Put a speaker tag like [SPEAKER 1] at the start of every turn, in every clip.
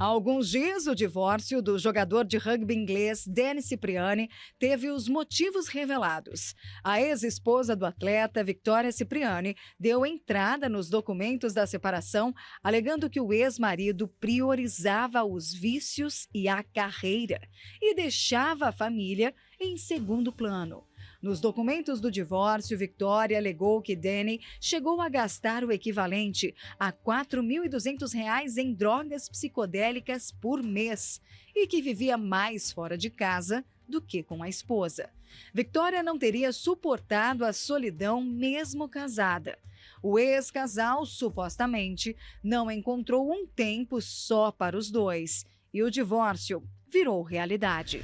[SPEAKER 1] Há alguns dias, o divórcio do jogador de rugby inglês Danny Cipriani teve os motivos revelados. A ex-esposa do atleta, Victoria Cipriani, deu entrada nos documentos da separação, alegando que o ex-marido priorizava os vícios e a carreira e deixava a família em segundo plano. Nos documentos do divórcio, Victoria alegou que Danny chegou a gastar o equivalente a R$ 4.200 em drogas psicodélicas por mês e que vivia mais fora de casa do que com a esposa. Victoria não teria suportado a solidão mesmo casada. O ex-casal, supostamente, não encontrou um tempo só para os dois e o divórcio virou realidade.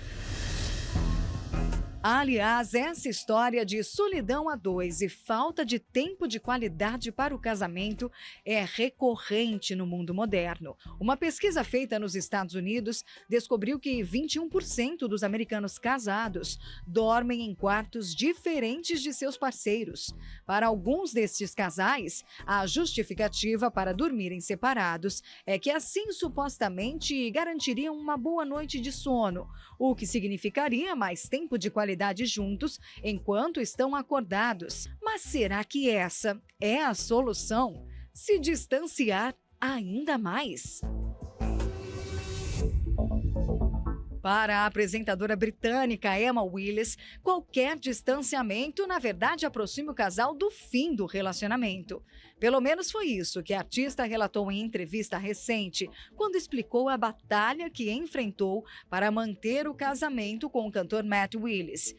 [SPEAKER 1] Aliás, essa história de solidão a dois e falta de tempo de qualidade para o casamento é recorrente no mundo moderno. Uma pesquisa feita nos Estados Unidos descobriu que 21% dos americanos casados dormem em quartos diferentes de seus parceiros. Para alguns destes casais, a justificativa para dormirem separados é que assim supostamente garantiriam uma boa noite de sono, o que significaria mais tempo de qualidade juntos enquanto estão acordados. Mas será que essa é a solução? Se distanciar ainda mais? Para a apresentadora britânica Emma Willis, qualquer distanciamento, na verdade, aproxima o casal do fim do relacionamento. Pelo menos foi isso que a artista relatou em entrevista recente, quando explicou a batalha que enfrentou para manter o casamento com o cantor Matt Willis.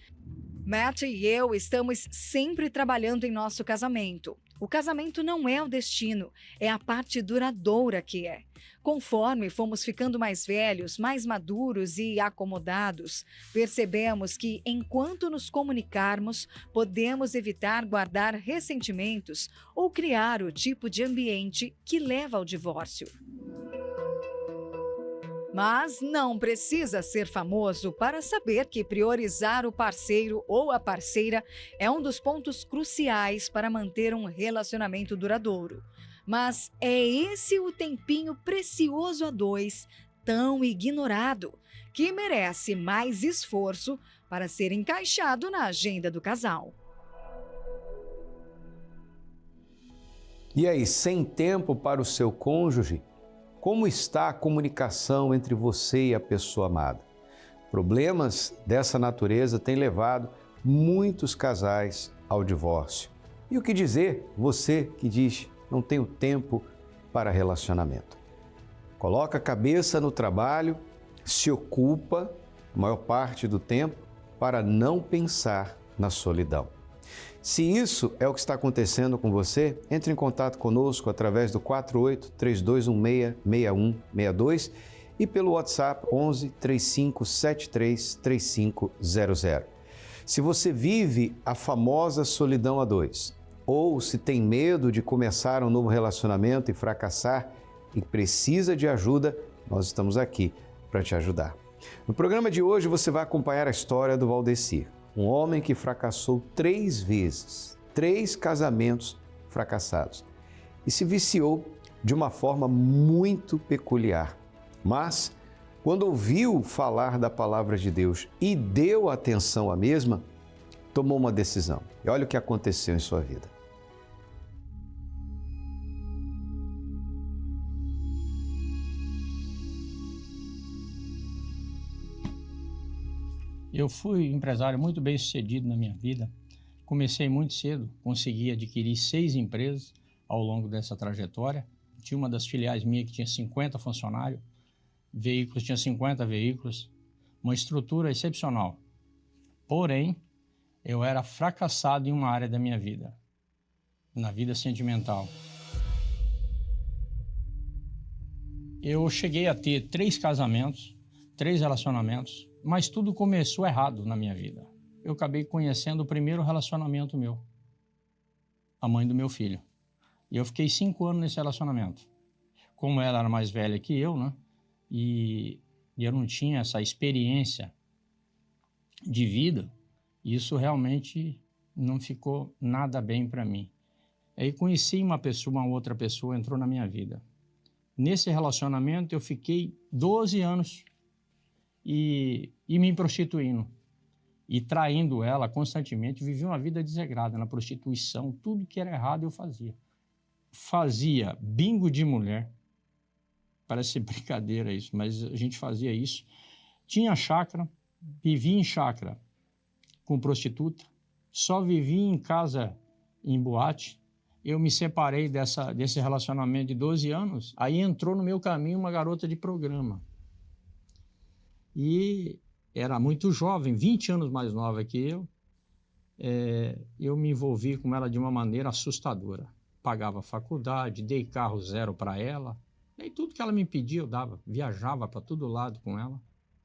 [SPEAKER 1] Matt e eu estamos sempre trabalhando em nosso casamento. O casamento não é o destino, é a parte duradoura que é. Conforme fomos ficando mais velhos, mais maduros e acomodados, percebemos que, enquanto nos comunicarmos, podemos evitar guardar ressentimentos ou criar o tipo de ambiente que leva ao divórcio. Mas não precisa ser famoso para saber que priorizar o parceiro ou a parceira é um dos pontos cruciais para manter um relacionamento duradouro. Mas é esse o tempinho precioso a dois, tão ignorado, que merece mais esforço para ser encaixado na agenda do casal.
[SPEAKER 2] E aí, sem tempo para o seu cônjuge? Como está a comunicação entre você e a pessoa amada? Problemas dessa natureza têm levado muitos casais ao divórcio. E o que dizer, você que diz não tenho tempo para relacionamento? Coloca a cabeça no trabalho, se ocupa a maior parte do tempo para não pensar na solidão. Se isso é o que está acontecendo com você, entre em contato conosco através do 48-3216-6162 e pelo WhatsApp 11 3573 3500. Se você vive a famosa solidão a dois, ou se tem medo de começar um novo relacionamento e fracassar e precisa de ajuda, nós estamos aqui para te ajudar. No programa de hoje você vai acompanhar a história do Valdecir, um homem que fracassou 3 vezes, 3 casamentos fracassados e se viciou de uma forma muito peculiar. Mas, quando ouviu falar da palavra de Deus e deu atenção à mesma, tomou uma decisão. E olha o que aconteceu em sua vida.
[SPEAKER 3] Eu fui empresário muito bem sucedido na minha vida. Comecei muito cedo, consegui adquirir 6 empresas ao longo dessa trajetória. Tinha uma das filiais minha que tinha 50 funcionários, veículos, tinha 50 veículos, uma estrutura excepcional. Porém, eu era fracassado em uma área da minha vida, na vida sentimental. Eu cheguei a ter 3 casamentos, 3 relacionamentos, mas tudo começou errado na minha vida. Eu acabei conhecendo o primeiro relacionamento meu, a mãe do meu filho. E eu fiquei 5 anos nesse relacionamento. Como ela era mais velha que eu, né? E eu não tinha essa experiência de vida, isso realmente não ficou nada bem para mim. Aí conheci uma outra pessoa entrou na minha vida. Nesse relacionamento eu fiquei 12 anos e me prostituindo. E traindo ela constantemente, vivia uma vida desregrada na prostituição, tudo que era errado eu fazia. Fazia bingo de mulher, parece brincadeira isso, mas a gente fazia isso. Tinha chácara, vivia em chácara com prostituta, só vivia em casa em boate. Eu me separei desse relacionamento de 12 anos, aí entrou no meu caminho uma garota de programa. E era muito jovem, 20 anos mais nova que eu. Eu me envolvi com ela de uma maneira assustadora. Pagava faculdade, dei carro zero para ela. E tudo que ela me pedia eu dava. Viajava para todo lado com ela.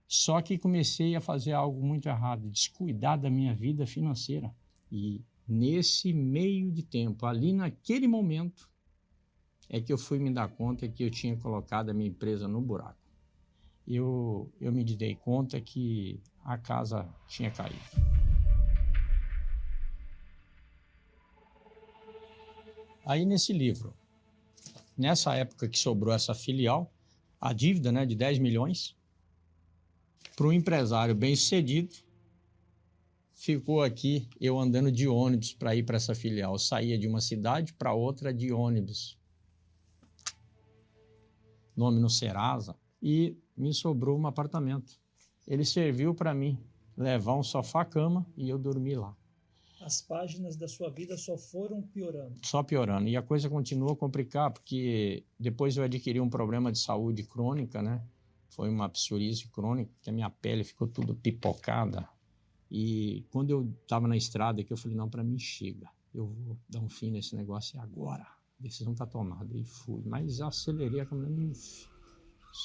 [SPEAKER 3] Só que comecei a fazer algo muito errado, descuidar da minha vida financeira. E nesse meio de tempo, ali naquele momento, é que eu fui me dar conta que eu tinha colocado a minha empresa no buraco. Eu me dei conta que a casa tinha caído. Aí nesse livro, nessa época que sobrou essa filial, a dívida, né, de 10 milhões, para um empresário bem-sucedido, ficou aqui eu andando de ônibus para ir para essa filial. Eu saía de uma cidade para outra de ônibus. Nome no Serasa. E me sobrou um apartamento. Ele serviu para mim levar um sofá-cama e eu dormi lá.
[SPEAKER 4] As páginas da sua vida só foram piorando.
[SPEAKER 3] Só piorando. E a coisa continuou a complicar, porque depois eu adquiri um problema de saúde crônica, né? Foi uma psoríase crônica, que a minha pele ficou tudo pipocada. E quando eu estava na estrada, que eu falei, não, para mim chega. Eu vou dar um fim nesse negócio agora. A decisão está tomada. E fui. Mas acelerei a caminhonete.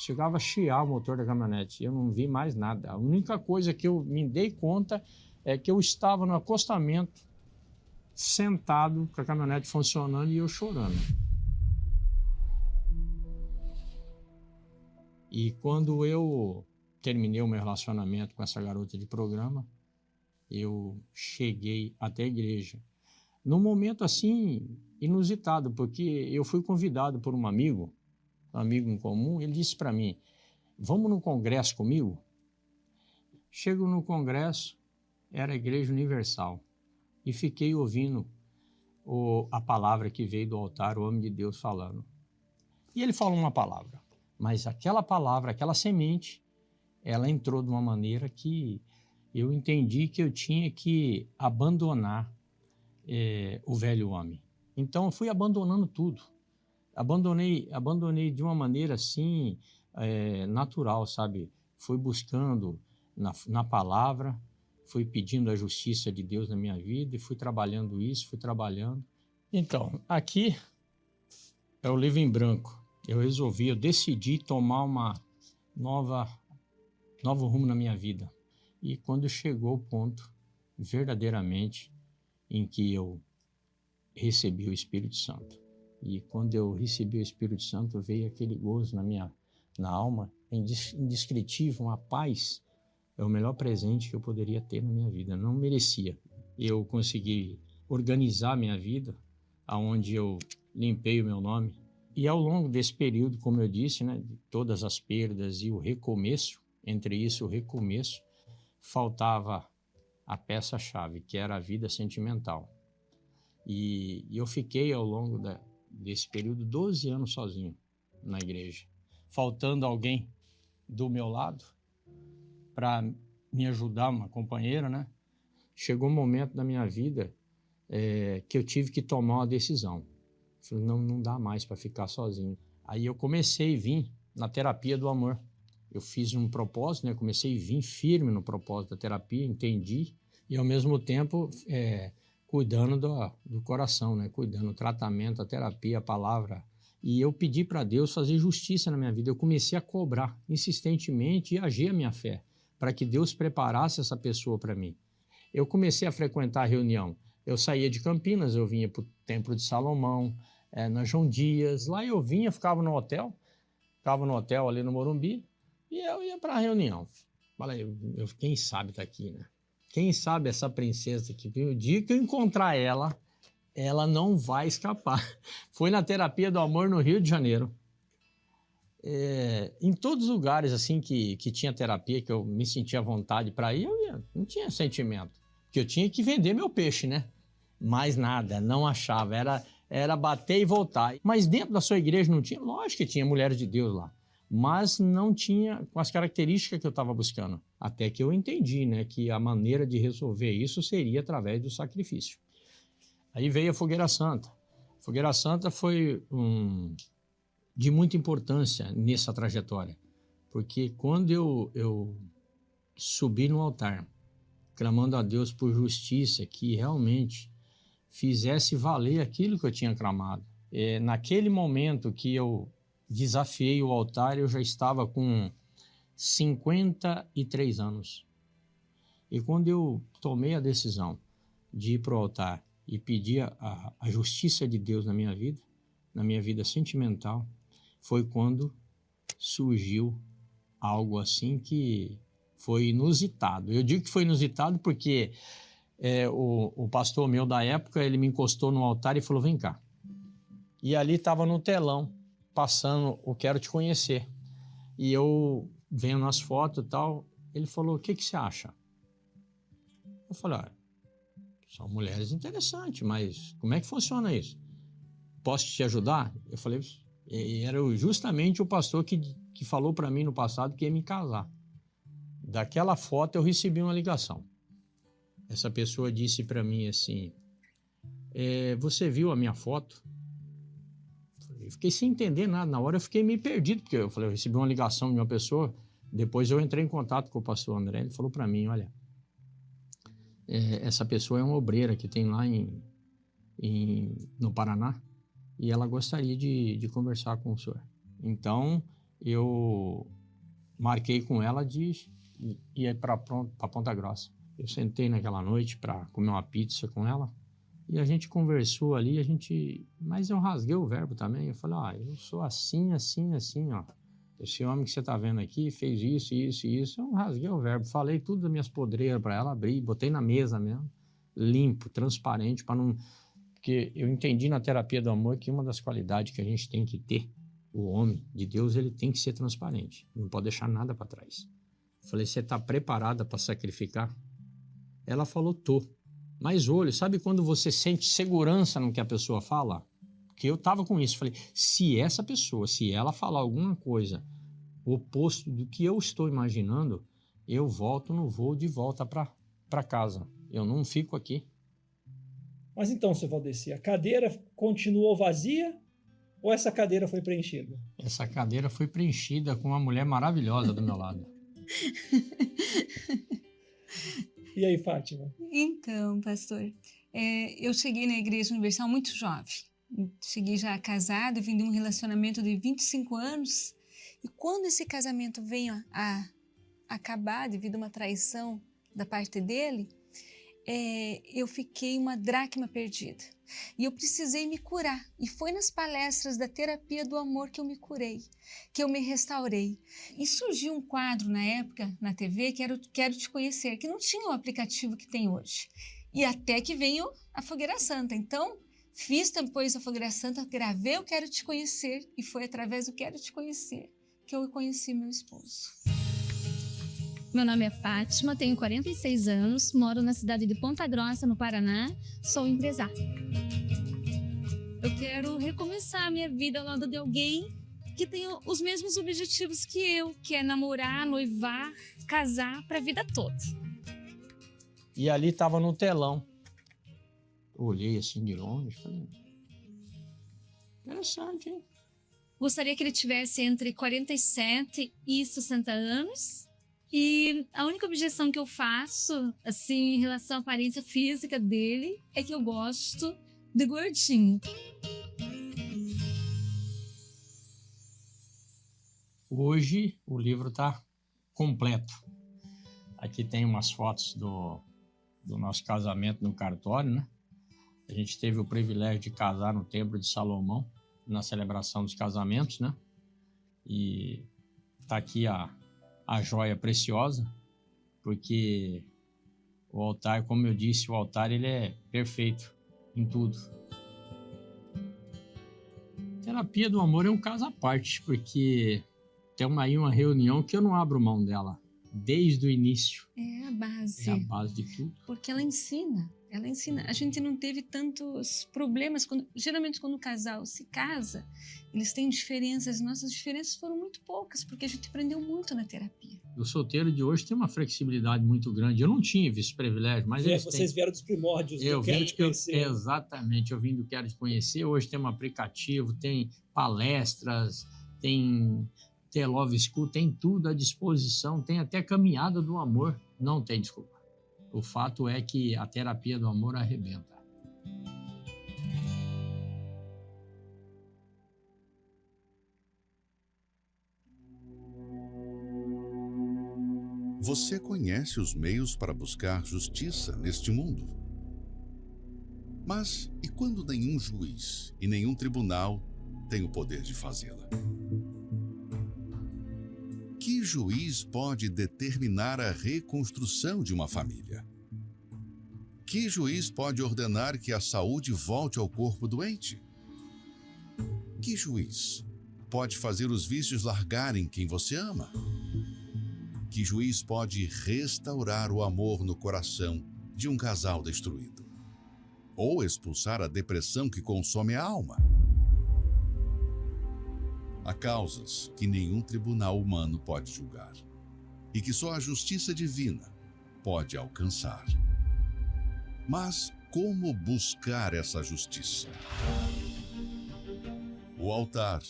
[SPEAKER 3] Chegava a chiar o motor da caminhonete. Eu não vi mais nada. A única coisa que eu me dei conta é que eu estava no acostamento, sentado, com a caminhonete funcionando e eu chorando. E quando eu terminei o meu relacionamento com essa garota de programa, eu cheguei até a igreja. Num momento assim, inusitado, porque eu fui convidado por um amigo em comum, ele disse para mim, vamos no congresso comigo? Chego no congresso, era a Igreja Universal, e fiquei ouvindo a palavra que veio do altar, o homem de Deus falando. E ele falou uma palavra, mas aquela palavra, aquela semente, ela entrou de uma maneira que eu entendi que eu tinha que abandonar o velho homem. Então eu fui abandonando tudo. Abandonei de uma maneira assim, natural, sabe? Fui buscando na palavra, fui pedindo a justiça de Deus na minha vida e fui trabalhando isso, fui trabalhando. Então, aqui é o livro em branco. Eu decidi tomar uma novo rumo na minha vida. E quando chegou o ponto, verdadeiramente, em que eu recebi o Espírito Santo. E quando eu recebi o Espírito Santo, veio aquele gozo na alma, indescritível, uma paz. É o melhor presente que eu poderia ter na minha vida. Não merecia. Eu consegui organizar minha vida, aonde eu limpei o meu nome. E ao longo desse período, como eu disse, né, de todas as perdas e o recomeço, entre isso o recomeço, faltava a peça-chave, que era a vida sentimental. E eu fiquei ao longo desse período 12 anos sozinho na igreja, faltando alguém do meu lado para me ajudar, uma companheira, né? Chegou um momento da minha vida que eu tive que tomar uma decisão. Falei, não dá mais para ficar sozinho. Aí eu comecei a vir na terapia do amor. Eu fiz um propósito, né? Comecei a vir firme no propósito da terapia, entendi, e ao mesmo tempo cuidando do coração, né? Cuidando do tratamento, a terapia, a palavra. E eu pedi para Deus fazer justiça na minha vida. Eu comecei a cobrar insistentemente e agir a minha fé, para que Deus preparasse essa pessoa para mim. Eu comecei a frequentar a reunião. Eu saía de Campinas, eu vinha para o Templo de Salomão, na João Dias. Lá eu vinha, ficava no hotel ali no Morumbi, e eu ia para a reunião. Falei, quem sabe tá aqui, né? Quem sabe essa princesa aqui, o dia que eu encontrar ela não vai escapar. Foi na terapia do amor no Rio de Janeiro. Em todos os lugares assim que tinha terapia, que eu me sentia à vontade para ir, eu ia, não tinha sentimento. Porque eu tinha que vender meu peixe, né? Mais nada, não achava. Era bater e voltar. Mas dentro da sua igreja não tinha? Lógico que tinha mulheres de Deus lá. Mas não tinha com as características que eu estava buscando. Até que eu entendi, né, que a maneira de resolver isso seria através do sacrifício. Aí veio a Fogueira Santa. A Fogueira Santa foi de muita importância nessa trajetória. Porque quando eu subi no altar, clamando a Deus por justiça, que realmente fizesse valer aquilo que eu tinha clamado. Naquele momento que eu desafiei o altar, eu já estava com 53 anos. E quando eu tomei a decisão de ir para o altar e pedir a justiça de Deus na minha vida sentimental, foi quando surgiu algo assim que foi inusitado. Eu digo que foi inusitado porque o pastor meu da época, ele me encostou no altar e falou, vem cá. E ali estava no telão, passando o Quero Te Conhecer. E eu vendo as fotos e tal, ele falou, o que você acha? Eu falei, são mulheres interessantes, mas como é que funciona isso? Posso te ajudar? Eu falei, e era justamente o pastor que falou para mim no passado que ia me casar. Daquela foto eu recebi uma ligação. Essa pessoa disse para mim assim, você viu a minha foto? Eu fiquei sem entender nada. Na hora eu fiquei meio perdido, porque eu falei, eu recebi uma ligação de uma pessoa. Depois eu entrei em contato com o pastor André. Ele falou para mim, olha, essa pessoa é uma obreira que tem lá no Paraná e ela gostaria de conversar com o senhor. Então eu marquei com ela de ir para Ponta Grossa. Eu sentei naquela noite para comer uma pizza com ela e a gente conversou ali, mas eu rasguei o verbo também. Eu falei, eu sou assim, assim, assim, ó. Esse homem que você tá vendo aqui fez isso, isso e isso. Eu rasguei o verbo, falei tudo das minhas podreiras para ela, abri, botei na mesa mesmo, limpo, transparente, para não... Porque eu entendi na terapia do amor que uma das qualidades que a gente tem que ter, o homem de Deus, ele tem que ser transparente, não pode deixar nada para trás. Falei, você tá preparada para sacrificar? Ela falou, tô. Mas olha, sabe quando você sente segurança no que a pessoa fala? Porque eu tava com isso. Falei, se essa pessoa, se ela falar alguma coisa oposto do que eu estou imaginando, eu volto no voo de volta para casa. Eu não fico aqui.
[SPEAKER 4] Mas então, seu Valdeci, a cadeira continuou vazia ou essa cadeira foi preenchida?
[SPEAKER 3] Essa cadeira foi preenchida com uma mulher maravilhosa do meu lado.
[SPEAKER 4] E aí, Fátima?
[SPEAKER 5] Então, pastor, eu cheguei na Igreja Universal muito jovem. Cheguei já casada, vim de um relacionamento de 25 anos. E quando esse casamento veio a acabar devido a uma traição da parte dele, eu fiquei uma dracma perdida. E eu precisei me curar. E foi nas palestras da terapia do amor que eu me curei, que eu me restaurei. E surgiu um quadro na época, na TV, que era o Quero Te Conhecer, que não tinha o aplicativo que tem hoje. E até que veio a Fogueira Santa. Então, fiz depois a Fogueira Santa, gravei o Quero Te Conhecer, e foi através do Quero Te Conhecer que eu conheci meu esposo.
[SPEAKER 6] Meu nome é Fátima, tenho 46 anos, moro na cidade de Ponta Grossa, no Paraná, sou empresária. Eu quero recomeçar a minha vida ao lado de alguém que tenha os mesmos objetivos que eu, que é namorar, noivar, casar para a vida toda.
[SPEAKER 3] E ali estava no telão. Eu olhei assim de longe e falei, interessante, hein?
[SPEAKER 6] Gostaria que ele tivesse entre 47 e 60 anos. E a única objeção que eu faço, assim, em relação à aparência física dele, é que eu gosto de gordinho.
[SPEAKER 3] Hoje o livro está completo. Aqui tem umas fotos do nosso casamento no cartório, né? A gente teve o privilégio de casar no Templo de Salomão, na celebração dos casamentos, né? E tá aqui a joia preciosa, porque o altar, como eu disse, o altar ele é perfeito em tudo. Terapia do amor é um caso à parte, porque Tem aí uma reunião que eu não abro mão dela, desde o início.
[SPEAKER 5] É a base.
[SPEAKER 3] É a base de tudo.
[SPEAKER 5] Porque ela ensina. Ela ensina. A gente não teve tantos problemas. Geralmente, quando o casal se casa, eles têm diferenças. Nossas diferenças foram muito poucas, porque a gente aprendeu muito na terapia.
[SPEAKER 3] O solteiro de hoje tem uma flexibilidade muito grande. Eu não tive esse privilégio, mas
[SPEAKER 4] Vocês vieram dos primórdios do Quero Te Conhecer.
[SPEAKER 3] Exatamente, eu vim do Quero Te Conhecer. Hoje tem um aplicativo, tem palestras, tem Love School, tem tudo à disposição, tem até caminhada do amor. Não tem desculpa. O fato é que a terapia do amor arrebenta.
[SPEAKER 7] Você conhece os meios para buscar justiça neste mundo? Mas e quando nenhum juiz e nenhum tribunal tem o poder de fazê-la? Que juiz pode determinar a reconstrução de uma família? Que juiz pode ordenar que a saúde volte ao corpo doente? Que juiz pode fazer os vícios largarem quem você ama? Que juiz pode restaurar o amor no coração de um casal destruído? Ou expulsar a depressão que consome a alma? Há causas que nenhum tribunal humano pode julgar e que só a justiça divina pode alcançar. Mas como buscar essa justiça? O altar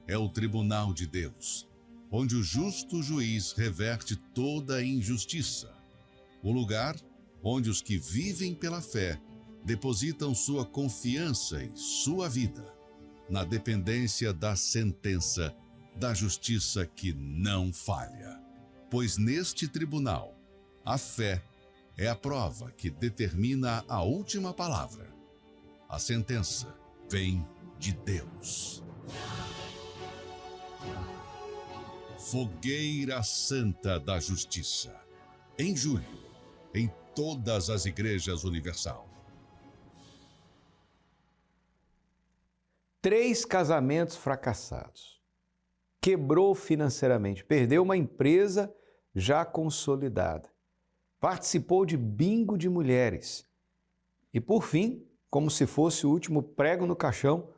[SPEAKER 7] é o tribunal de Deus, onde o justo juiz reverte toda a injustiça. O lugar onde os que vivem pela fé depositam sua confiança e sua vida na dependência da sentença da justiça que não falha. Pois neste tribunal, a fé é a prova que determina a última palavra. A sentença vem de Deus. Fogueira Santa da Justiça. Em julho, em todas as igrejas universal.
[SPEAKER 2] 3 casamentos fracassados. Quebrou financeiramente, perdeu uma empresa já consolidada. Participou de bingo de mulheres. E por fim, como se fosse o último prego no caixão,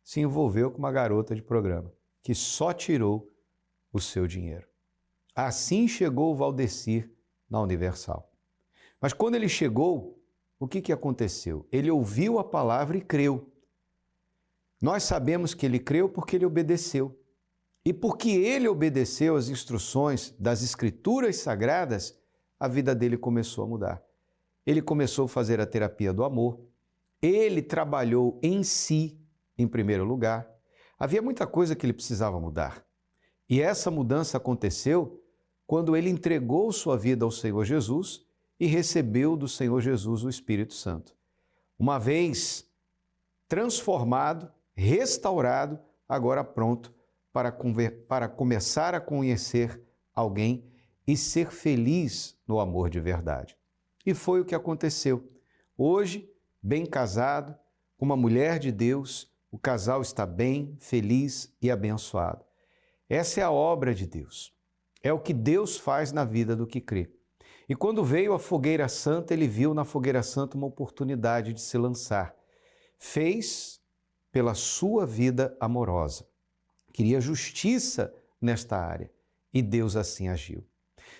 [SPEAKER 2] se envolveu com uma garota de programa, que só tirou o seu dinheiro. Assim chegou o Valdecir na Universal. Mas quando ele chegou, o que aconteceu? Ele ouviu a palavra e creu. Nós sabemos que ele creu porque ele obedeceu. E porque ele obedeceu às instruções das Escrituras Sagradas, a vida dele começou a mudar. Ele começou a fazer a terapia do amor. Ele trabalhou em si, em primeiro lugar. Havia muita coisa que ele precisava mudar. E essa mudança aconteceu quando ele entregou sua vida ao Senhor Jesus e recebeu do Senhor Jesus o Espírito Santo. Uma vez transformado, restaurado, agora pronto para começar a conhecer alguém e ser feliz no amor de verdade. E foi o que aconteceu. Hoje, bem casado, com uma mulher de Deus, o casal está bem, feliz e abençoado. Essa é a obra de Deus. É o que Deus faz na vida do que crê. E quando veio a Fogueira Santa, ele viu na Fogueira Santa uma oportunidade de se lançar. Fez pela sua vida amorosa. Queria justiça nesta área e Deus assim agiu.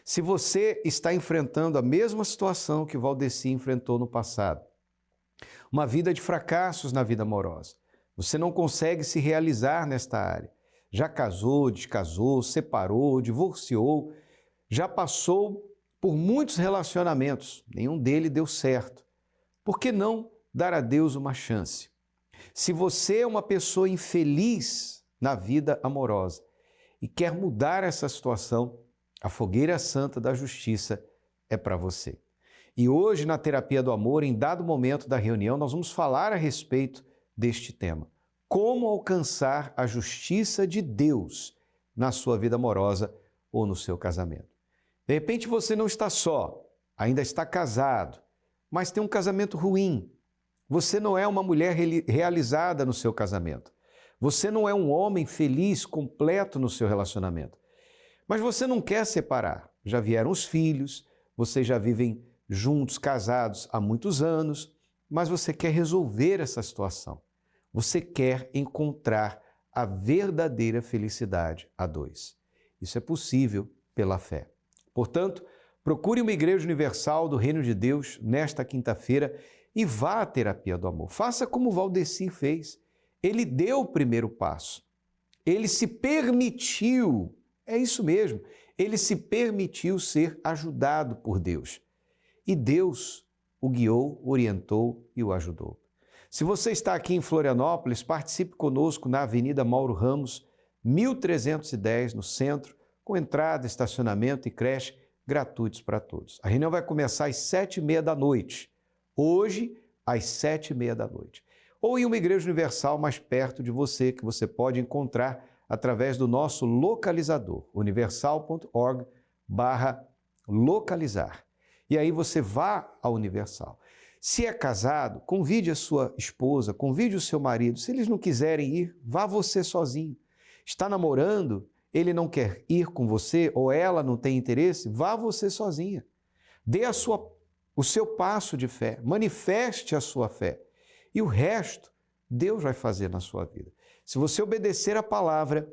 [SPEAKER 2] Se você está enfrentando a mesma situação que Valdecir enfrentou no passado, uma vida de fracassos na vida amorosa, você não consegue se realizar nesta área, já casou, descasou, separou, divorciou, já passou por muitos relacionamentos, nenhum deles deu certo. Por que não dar a Deus uma chance? Se você é uma pessoa infeliz na vida amorosa e quer mudar essa situação, a Fogueira Santa da Justiça é para você. E hoje, na Terapia do Amor, em dado momento da reunião, nós vamos falar a respeito deste tema. Como alcançar a justiça de Deus na sua vida amorosa ou no seu casamento. De repente você não está só, ainda está casado, mas tem um casamento ruim. Você não é uma mulher realizada no seu casamento. Você não é um homem feliz, completo no seu relacionamento. Mas você não quer separar. Já vieram os filhos, vocês já vivem juntos, casados há muitos anos, mas você quer resolver essa situação. Você quer encontrar a verdadeira felicidade a dois. Isso é possível pela fé. Portanto, procure uma Igreja Universal do Reino de Deus nesta quinta-feira e vá à terapia do amor. Faça como Valdeci fez. Ele deu o primeiro passo. Ele se permitiu, é isso mesmo, ele se permitiu ser ajudado por Deus. E Deus o guiou, orientou e o ajudou. Se você está aqui em Florianópolis, participe conosco na Avenida Mauro Ramos, 1310, no centro, com entrada, estacionamento e creche gratuitos para todos. A reunião vai começar às 7h30 da noite. Hoje, às 7h30 da noite. Ou em uma igreja universal mais perto de você, que você pode encontrar através do nosso localizador, universal.org/localizar. E aí você vá à Universal. Se é casado, convide a sua esposa, convide o seu marido. Se eles não quiserem ir, vá você sozinho. Está namorando, ele não quer ir com você ou ela não tem interesse, vá você sozinha. Dê o seu passo de fé, manifeste a sua fé. E o resto, Deus vai fazer na sua vida. Se você obedecer a palavra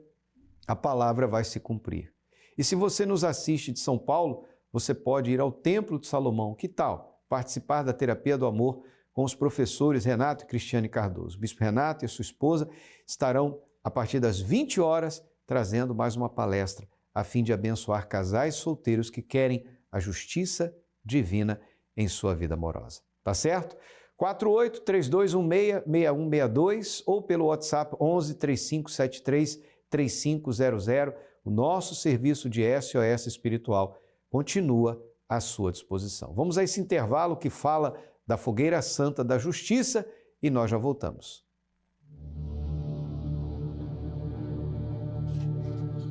[SPEAKER 2] vai se cumprir. E se você nos assiste de São Paulo, você pode ir ao Templo de Salomão. Que tal participar da terapia do amor com os professores Renato e Cristiane Cardoso? O bispo Renato e a sua esposa estarão, a partir das 20 horas, trazendo mais uma palestra a fim de abençoar casais solteiros que querem a justiça divina em sua vida amorosa. Tá certo? 48-3216-6162 ou pelo WhatsApp 11-3573-3500. O nosso serviço de SOS Espiritual continua à sua disposição. Vamos a esse intervalo que fala da Fogueira Santa da Justiça e nós já voltamos.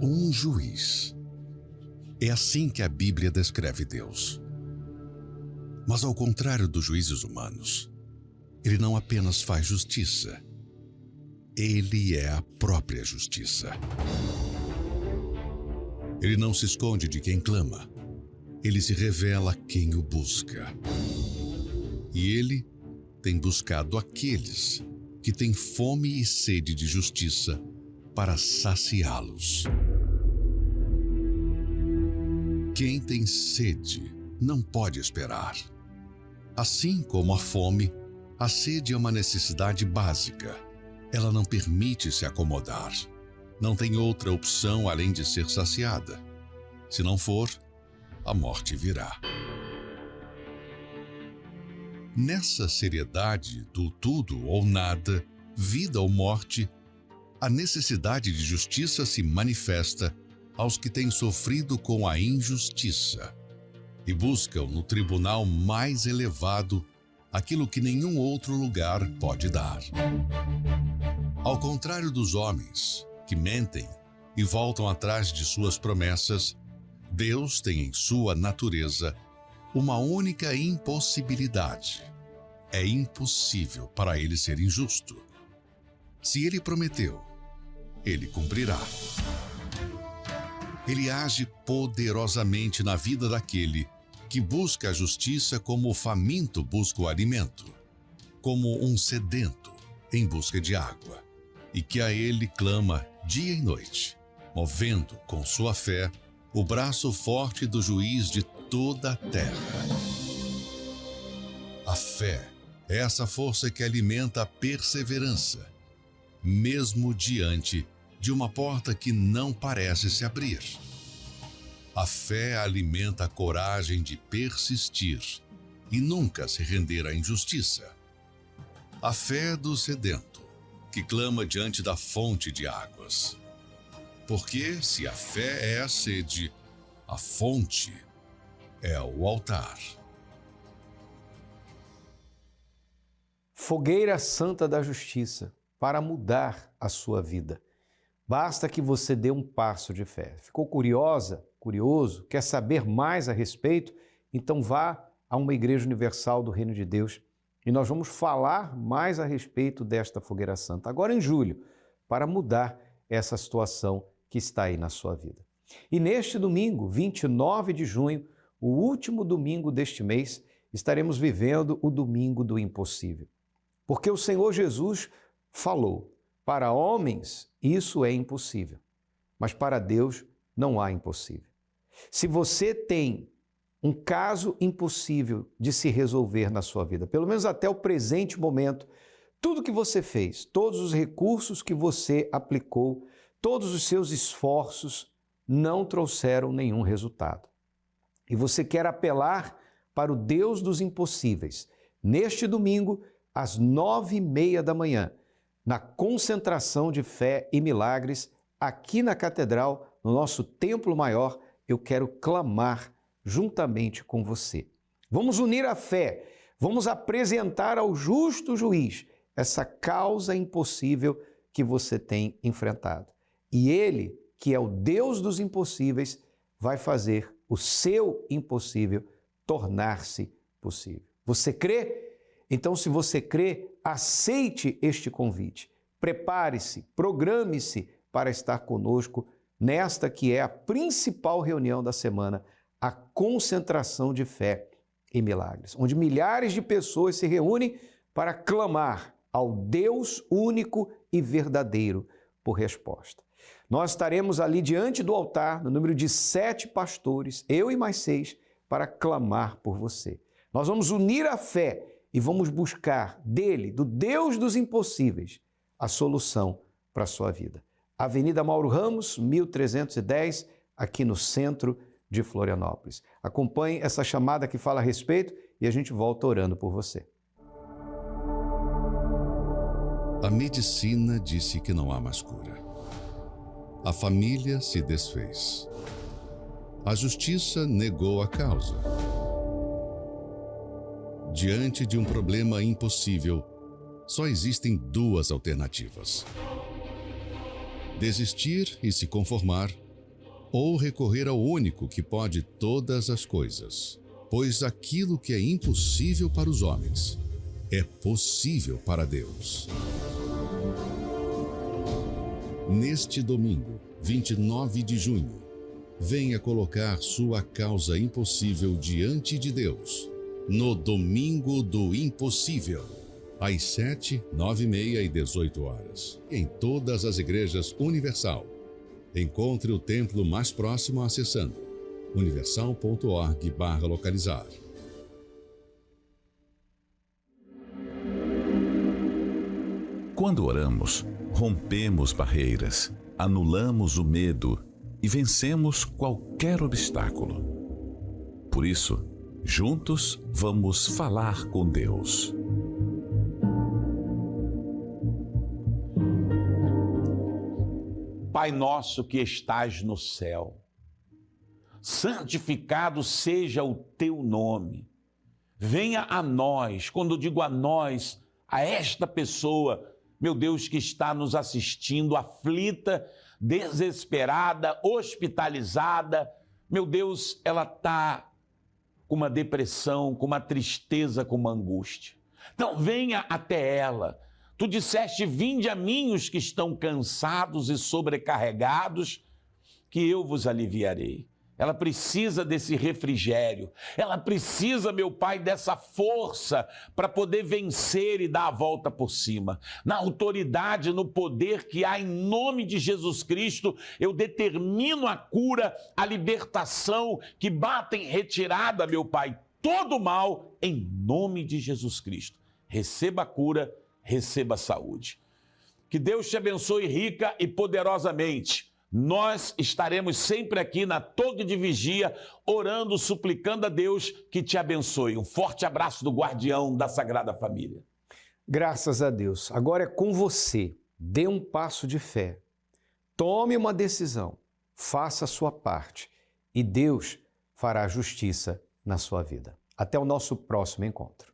[SPEAKER 7] Um juiz. É assim que a Bíblia descreve Deus. Mas ao contrário dos juízes humanos, ele não apenas faz justiça, ele é a própria justiça. Ele não se esconde de quem clama, ele se revela a quem o busca. E ele tem buscado aqueles que têm fome e sede de justiça para saciá-los. Quem tem sede não pode esperar. Assim como a fome, a sede é uma necessidade básica. Ela não permite se acomodar. Não tem outra opção além de ser saciada. Se não for, a morte virá. Nessa seriedade do tudo ou nada, vida ou morte, a necessidade de justiça se manifesta aos que têm sofrido com a injustiça e buscam no tribunal mais elevado aquilo que nenhum outro lugar pode dar. Ao contrário dos homens, que mentem e voltam atrás de suas promessas, Deus tem em sua natureza uma única impossibilidade. É impossível para ele ser injusto. Se ele prometeu, ele cumprirá. Ele age poderosamente na vida daquele que busca a justiça como o faminto busca o alimento, como um sedento em busca de água, e que a ele clama dia e noite, movendo com sua fé o braço forte do juiz de toda a terra. A fé é essa força que alimenta a perseverança, mesmo diante de uma porta que não parece se abrir. A fé alimenta a coragem de persistir e nunca se render à injustiça. A fé do sedento, que clama diante da fonte de águas. Porque se a fé é a sede, a fonte é o altar.
[SPEAKER 2] Fogueira Santa da Justiça, para mudar a sua vida. Basta que você dê um passo de fé. Ficou curiosa, curioso, quer saber mais a respeito? Então vá a uma Igreja Universal do Reino de Deus e nós vamos falar mais a respeito desta Fogueira Santa, agora em julho, para mudar essa situação que está aí na sua vida. E neste domingo, 29 de junho, o último domingo deste mês, estaremos vivendo o domingo do impossível. Porque o Senhor Jesus falou: para homens isso é impossível, mas para Deus não há impossível. Se você tem um caso impossível de se resolver na sua vida, pelo menos até o presente momento, tudo que você fez, todos os recursos que você aplicou, todos os seus esforços não trouxeram nenhum resultado. E você quer apelar para o Deus dos impossíveis, neste domingo, às 9h30 da manhã, na concentração de fé e milagres, aqui na Catedral, no nosso Templo Maior, eu quero clamar juntamente com você. Vamos unir a fé, vamos apresentar ao justo juiz essa causa impossível que você tem enfrentado. E Ele, que é o Deus dos impossíveis, vai fazer o seu impossível tornar-se possível. Você crê? Então, se você crê, aceite este convite. Prepare-se, programe-se para estar conosco nesta que é a principal reunião da semana, a concentração de fé e milagres, onde milhares de pessoas se reúnem para clamar ao Deus único e verdadeiro por resposta. Nós estaremos ali diante do altar, no número de 7 pastores, eu e mais 6, para clamar por você. Nós vamos unir a fé e vamos buscar dele, do Deus dos impossíveis, a solução para a sua vida. Avenida Mauro Ramos, 1310, aqui no centro de Florianópolis. Acompanhe essa chamada que fala a respeito e a gente volta orando por você.
[SPEAKER 7] A medicina disse que não há mais cura. A família se desfez. A justiça negou a causa. Diante de um problema impossível, só existem 2 alternativas: desistir e se conformar, ou recorrer ao único que pode todas as coisas. Pois aquilo que é impossível para os homens é possível para Deus. Neste domingo, 29 de junho, venha colocar sua causa impossível diante de Deus, no Domingo do Impossível, às 7, 9h30 e 18 horas, em todas as igrejas Universal. Encontre o templo mais próximo acessando universal.org/localizar.
[SPEAKER 8] Quando oramos, rompemos barreiras, anulamos o medo e vencemos qualquer obstáculo. Por isso, juntos vamos falar com Deus.
[SPEAKER 9] Pai nosso que estás no céu, santificado seja o teu nome. Venha a nós, quando digo a nós, a esta pessoa, meu Deus, que está nos assistindo, aflita, desesperada, hospitalizada. Meu Deus, ela está com uma depressão, com uma tristeza, com uma angústia. Então venha até ela. Tu disseste: vinde a mim os que estão cansados e sobrecarregados, que eu vos aliviarei. Ela precisa desse refrigério, ela precisa, meu Pai, dessa força para poder vencer e dar a volta por cima. Na autoridade, no poder que há em nome de Jesus Cristo, eu determino a cura, a libertação, que bata em retirada, meu Pai, todo mal, em nome de Jesus Cristo. Receba a cura, receba a saúde. Que Deus te abençoe rica e poderosamente. Nós estaremos sempre aqui na Torre de Vigia, orando, suplicando a Deus que te abençoe. Um forte abraço do guardião da Sagrada Família.
[SPEAKER 2] Graças a Deus. Agora é com você. Dê um passo de fé. Tome uma decisão. Faça a sua parte. E Deus fará justiça na sua vida. Até o nosso próximo encontro.